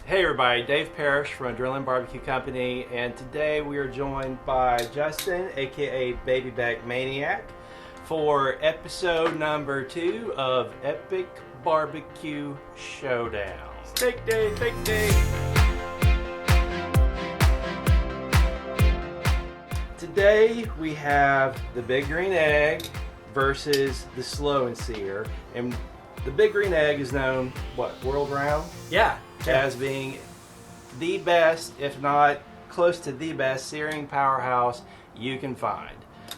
Hey everybody, Dave Parrish from Adrenaline Barbecue Company, and today we are joined by Justin, aka Baby Back Maniac, for episode number 2 of Epic BBQ Showdown. Steak day, steak day. Today we have the Big Green Egg versus the Slow and Sear, and the Big Green Egg is known, world round? Yeah. As being the best, if not close to the best, searing powerhouse you can find.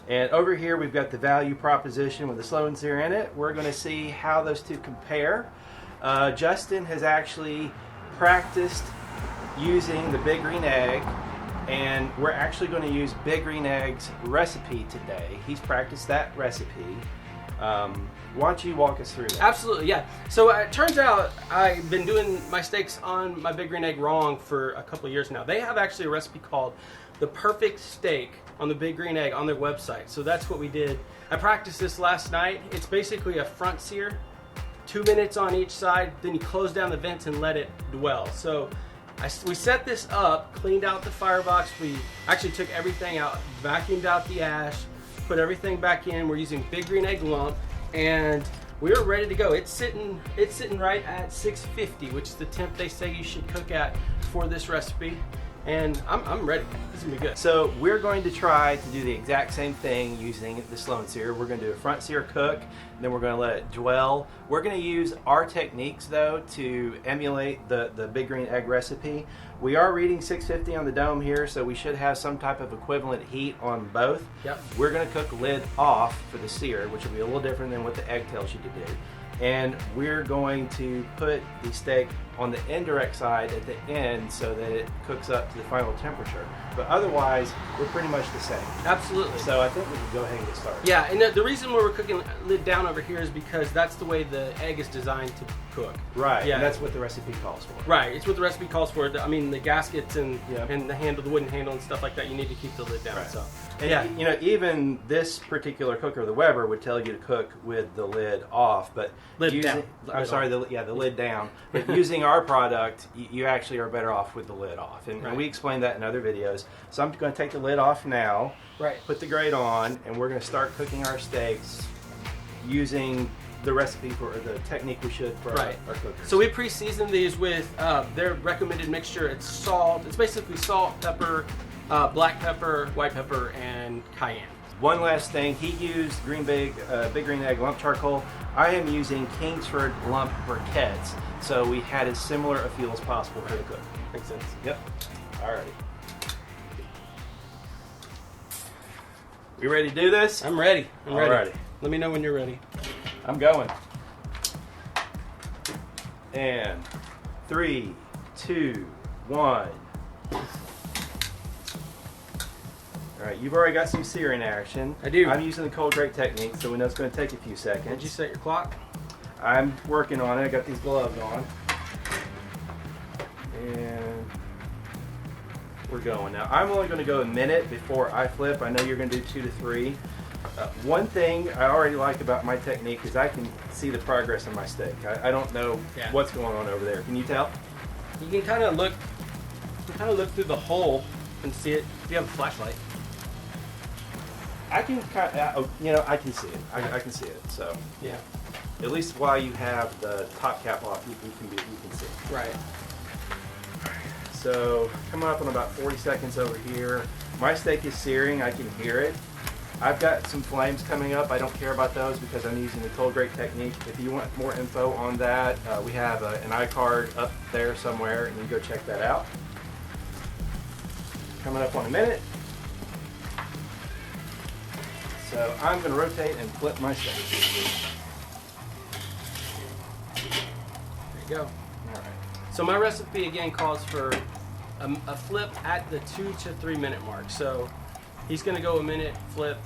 And over here we've got the value proposition with the Slow and Sear in it. We're going to see how those two compare. Justin has actually practiced using the Big Green Egg, and we're actually going to use Big Green Egg's recipe today. He's practiced that recipe. Why don't you walk us through that? Absolutely, yeah. So it turns out I've been doing my steaks on my Big Green Egg wrong for a couple of years now. They have actually a recipe called The Perfect Steak on the Big Green Egg on their website. So that's what we did. I practiced this last night. It's basically a front sear, 2 minutes on each side, then you close down the vents and let it dwell. So we set this up, cleaned out the firebox. We actually took everything out, vacuumed out the ash, put everything back in. We're using Big Green Egg lump, and we're ready to go. It's sitting right at 650, which is the temp they say you should cook at for this recipe. And I'm ready. This is gonna be good. So we're going to try to do the exact same thing using the Slow and Sear. We're going to do a front sear cook, and then we're going to let it dwell. We're going to use our techniques though to emulate the Big Green Egg recipe. We are reading 650 on the dome here, so we should have some type of equivalent heat on both. Yep. We're going to cook lid off for the sear, which will be a little different than what the egg tells you to do. And we're going to put the steak on the indirect side at the end so that it cooks up to the final temperature. But otherwise, we're pretty much the same. Absolutely. So I think we can go ahead and get started. Yeah, and the reason why we're cooking lid down over here is because that's the way the egg is designed to cook. Right, Yeah. and that's what the recipe calls for. Right, it's what the recipe calls for. I mean, the gaskets and Yeah. and the handle, the wooden handle and stuff like that, you need to keep the lid down. Right. So, And yeah. you know, even this particular cooker, the Weber, would tell you to cook with the lid off, but Lid down. I'm sorry, the lid down. But using our product, you actually are better off with the lid off, and Right. we explained that in other videos. So I'm going to take the lid off now, Right. put the grate on, and we're going to start cooking our steaks using the recipe for the technique we should for Right. our cookers. So we pre-season these with their recommended mixture. It's salt. It's basically salt, pepper, black pepper, white pepper, and cayenne. One last thing, he used Big Green Egg lump charcoal. I am using Kingsford lump briquettes, so we had as similar a feel as possible for the cook. Makes sense. Yep. Alrighty. We ready to do this? I'm ready. I'm ready. Alrighty. Let me know when you're ready. I'm going. And 3, 2, 1. Alright, you've already got some searing action. I do. I'm using the cold grate technique, so we know it's going to take a few Did seconds. you set your clock? I'm working on it. I got these gloves on. And we're going. Now, I'm only going to go a minute before I flip. I know you're going to do 2 to 3. One thing I already like about my technique is I can see the progress in my steak. I don't know Yeah. what's going on over there. Can you tell? You can kind of look. You can kind of look through the hole and see it. If you have a flashlight. I can kind of, I can see it. I can see it. So, Yeah. at least while you have the top cap off, you can see it. Right. So, coming up on about 40 seconds over here. My steak is searing. I can hear it. I've got some flames coming up. I don't care about those because I'm using the cold grate technique. If you want more info on that, we have an iCard up there somewhere, and you can go check that out. Coming up on a minute. So I'm going to rotate and flip my steak. There you go. All right. So my recipe again calls for a flip at the 2 to 3 minute mark. So he's gonna go a minute flip.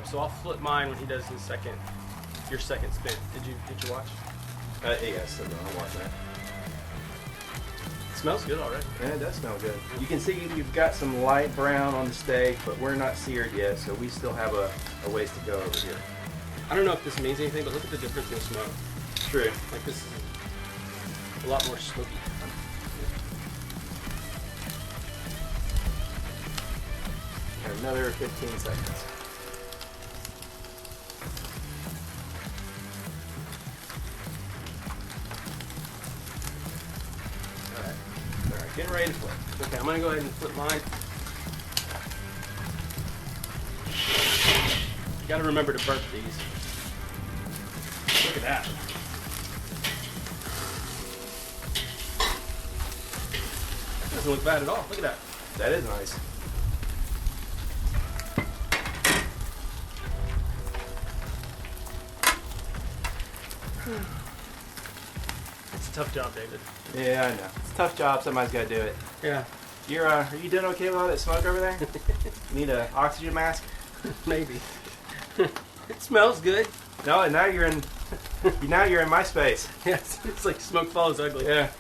So I'll flip mine when he does your second spin. Did you watch? Yes, I'm watching that. It smells good already. Yeah, it does smell good. You can see you've got some light brown on the steak, but we're not seared yet, so we still have a ways to go over here. I don't know if this means anything, but look at the difference in the smoke. True. Like this is a lot more smoky. another 15 seconds. All right, getting ready to flip. Okay, I'm gonna go ahead and flip mine. You gotta remember to burp these. Look at that. Doesn't look bad at all. Look at that. That is nice. It's a tough job, David. Yeah, I know. It's a tough job. Somebody's got to do it. Yeah. Are you doing okay with all that smoke over there? You need an oxygen mask? Maybe. It smells good. No, now you're in. Now you're in my space. Yes, it's like smoke follows ugly. Yeah.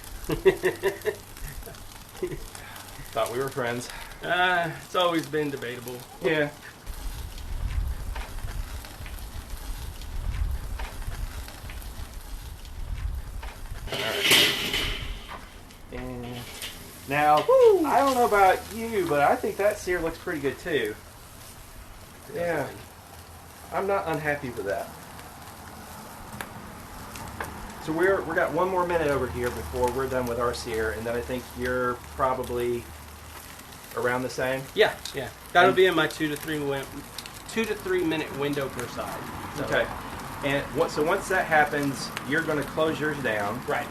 Thought we were friends. It's always been debatable. Yeah. And now, I don't know about you, but I think that sear looks pretty good too. Yeah. I'm not unhappy with that. So we got one more minute over here before we're done with our sear, and then I think you're probably around the same. Yeah. That'll be in my 2 to 3 minute window per side. So. Okay. And so once that happens, you're going to close yours down. Right.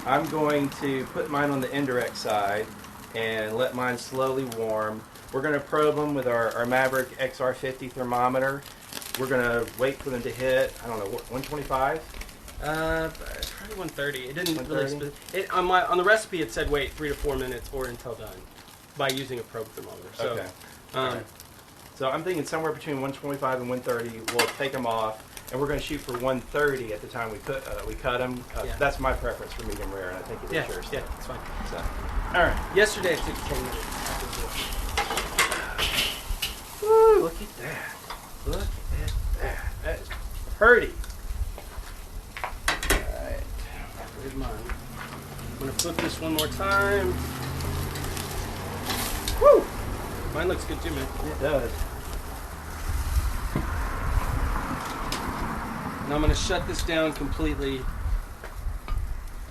I'm going to put mine on the indirect side and let mine slowly warm. We're going to probe them with our Maverick XR50 thermometer. We're going to wait for them to hit, I don't know, 125? Probably 130. It didn't 130? really. On the recipe, it said wait 3 to 4 minutes or until done by using a probe thermometer. So, Okay. Right. So I'm thinking somewhere between 125 and 130. We'll take them off, and we're going to shoot for 130 at the time we cut them. Yeah. That's my preference for medium rare, and I think it is yours. Yeah, it's fine. So, all right. Yesterday it took 10 minutes. Woo! Look at that. Look at that. That is pretty. All right. Where's mine? I'm gonna flip this one more time. Woo! Mine looks good too, man. It does. And I'm gonna shut this down completely. Did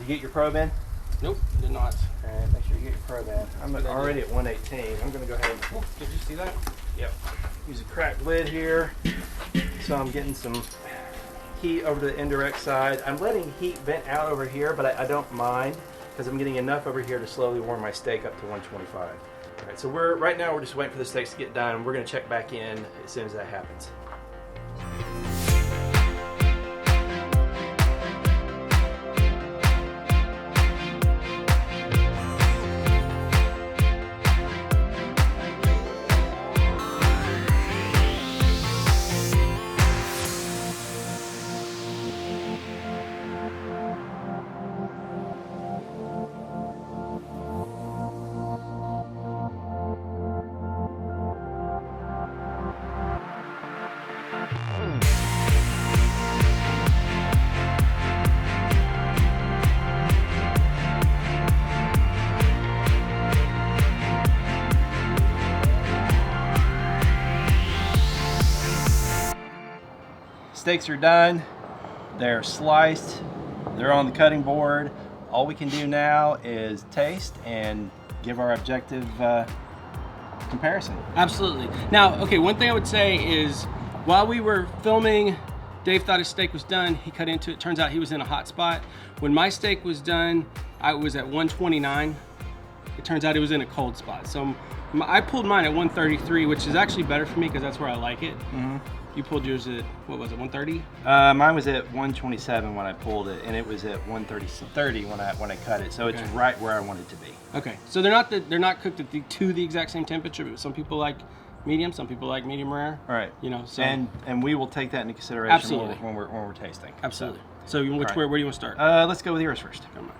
you get your probe in? Nope, did not. All right, make sure you get your probe in. I'm already at 118. I'm going to go ahead and Oh, did you see that? use a cracked lid here. So I'm getting some heat over to the indirect side. I'm letting heat vent out over here, but I don't mind because I'm getting enough over here to slowly warm my steak up to 125. All right, so right now we're just waiting for the steaks to get done. We're going to check back in as soon as that happens. Steaks are done. They're sliced. They're on the cutting board. All we can do now is taste and give our objective comparison. Absolutely. Now, okay, one thing I would say is while we were filming, Dave thought his steak was done. He cut into it. Turns out he was in a hot spot. When my steak was done, I was at 129. It turns out it was in a cold spot. So I pulled mine at 133, which is actually better for me because that's where I like it. Mm-hmm. You pulled yours at, what was it, 130? Mine was at 127 when I pulled it, and it was at 130 when I cut it. So it's right where I want it to be. Okay, so they're not cooked at to the exact same temperature. But some people like medium, some people like medium rare. All right. You know, so and we will take that into consideration absolutely when we're tasting. Absolutely. So where do you want to start? Let's go with yours first. Come on.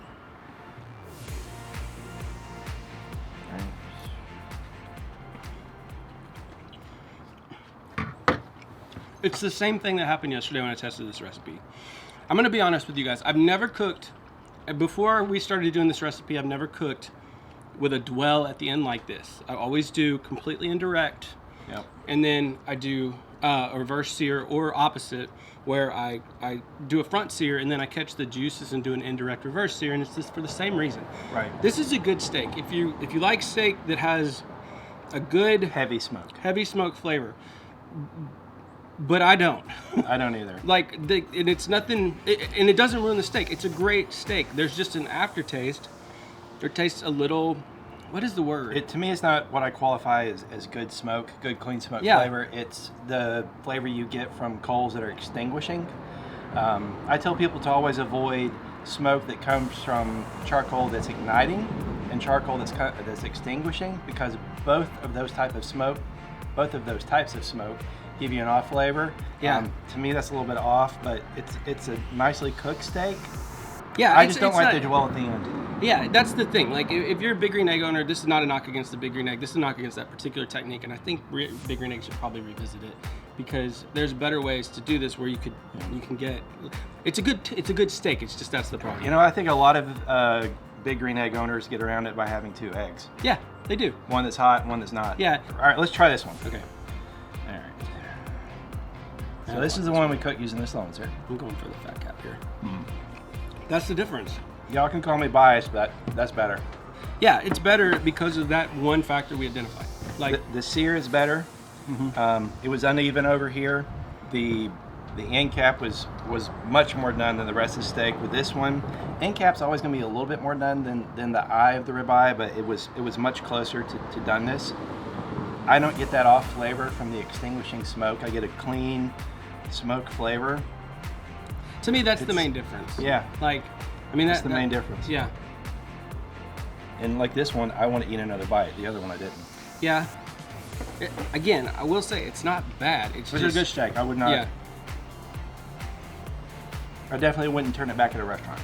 It's the same thing that happened yesterday when I tested this recipe. I'm gonna be honest with you guys. I've never cooked, before we started doing this recipe, I've never cooked with a dwell at the end like this. I always do completely indirect. Yep. And then I do a reverse sear or opposite, where I do a front sear and then I catch the juices and do an indirect reverse sear, and it's just for the same reason. Right. This is a good steak. If you like steak that has a good Heavy smoke flavor, but I don't. I don't either. Like, and it's nothing, and it doesn't ruin the steak. It's a great steak. There's just an aftertaste. It tastes a little, what is the word? To me, it's not what I qualify as good smoke, good clean smoke Yeah. flavor. It's the flavor you get from coals that are extinguishing. I tell people to always avoid smoke that comes from charcoal that's igniting and charcoal that's extinguishing, because both of those types of smoke give you an off flavor. Yeah. To me, that's a little bit off, but it's a nicely cooked steak. Yeah, I just don't like not, the dwell at the end. Yeah, that's the thing. Like, if you're a Big Green Egg owner, this is not a knock against the Big Green Egg. This is a knock against that particular technique, and I think Big Green Egg should probably revisit it, because there's better ways to do this where you can get. It's a good steak. It's just that's the problem. You know, I think a lot of Big Green Egg owners get around it by having 2 eggs. Yeah, they do. One that's hot and one that's not. Yeah. All right, let's try this one. Okay. All right. So this is the one we cook using the Sloan Sear. I'm going for the fat cap here. That's the difference. Y'all can call me biased, but that's better. Yeah, it's better because of that one factor we identified. Like, The sear is better. It was uneven over here. The end cap was much more done than the rest of the steak. With this one, end cap's always going to be a little bit more done than the eye of the ribeye, but it was much closer to doneness. I don't get that off flavor from the extinguishing smoke. I get a clean smoke flavor. to me, that's the main difference. Yeah. Like, I mean, That's the main difference. Yeah. And like this one, I want to eat another bite. The other one, I didn't. Yeah. Again, I will say it's not bad. It's It's just a good steak. I would not. Yeah. I definitely wouldn't turn it back at a restaurant.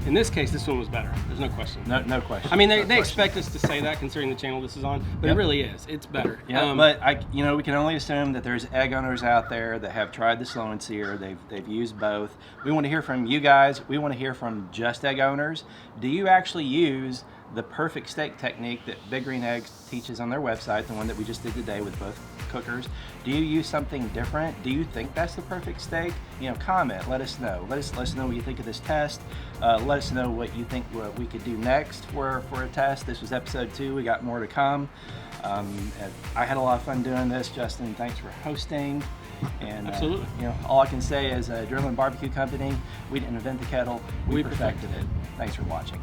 In this case, this one was better. There's no question. No question. I mean, they No question. expect us to say that considering the channel this is on, but Yep. it really is. It's better. Yeah, but we can only assume that there's egg owners out there that have tried the Sloan Sear. They've used both. We want to hear from you guys. We want to hear from just egg owners. Do you actually use the perfect steak technique that Big Green Eggs teaches on their website, the one that we just did today with both cookers? Do you use something different? Do you think that's the perfect steak? Comment. Let us know. Let us know what you think of this test. Let us know what you think we could do next for a test. This was episode 2. We got more to come. I had a lot of fun doing this. Justin, thanks for hosting. And Absolutely. All I can say is Adrenaline Barbecue Company, we didn't invent the kettle, we perfected it. Thanks for watching.